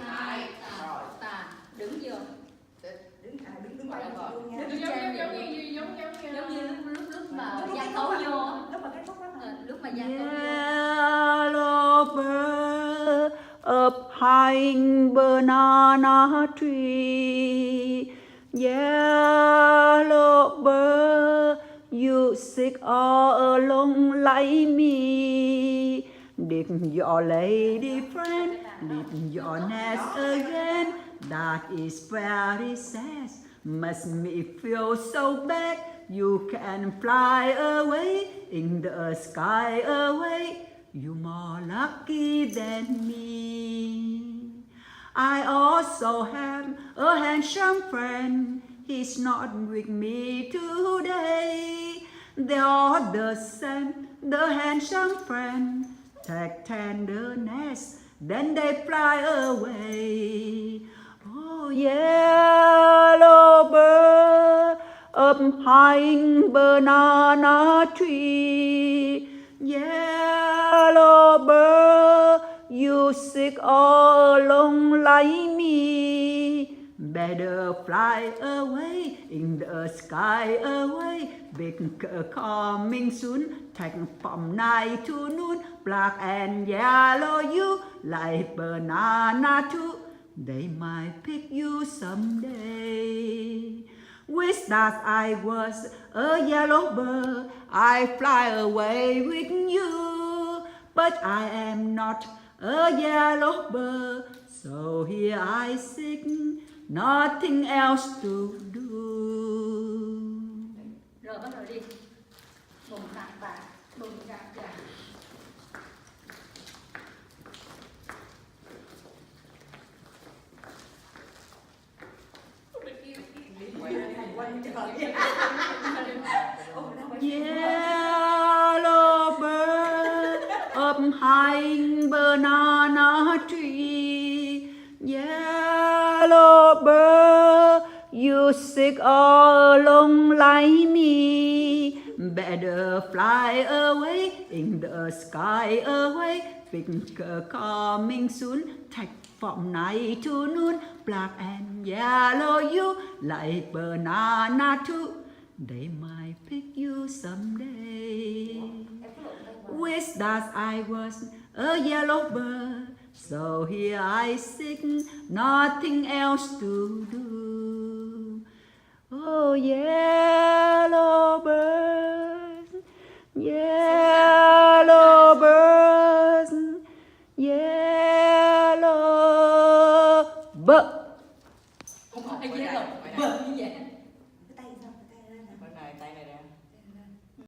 Hai. Rồi. Tà đứng chưa? Đứng quay luôn nha. Giống như lúc mà Giang tấu vô. Lúc mà cái khúc đó hả? Lúc mà Giang tấu vô. Yellow bird up high banana tree. Yellow bird, you sick all alone like me. Did your lady friend leave your nest again? That is very sad. Must me feel so bad. You can fly away in the sky away. You more lucky than me. I also have a handsome friend. He's not with me today. They are the same, the handsome friend. Take tenderness, then they fly away. Oh, yellow bird up high banana tree. Yellow bird, you sick all alone like me. Better fly away in the sky away. Big coming soon, take from night to noon. Black and yellow you like banana too. They might pick you someday. Wish that I was a yellow bird, I fly away with you. But I am not a yellow bird, so here I sit, nothing else to do. Rồi bắt đầu đi. Bùng tạc tạc, bùng tạc tạc. Yellow bird up high banana tree. Yellow bird, you sick all alone like me. Better fly away in the sky away. Winter coming soon, take from night to noon. Black and yellow you like banana too. They might pick you someday. Wish that I was a yellow bird, so here I sit, nothing else to do. Oh, yellow bird, yellow bird, yellow bird. Không phải yellow bird như vậy.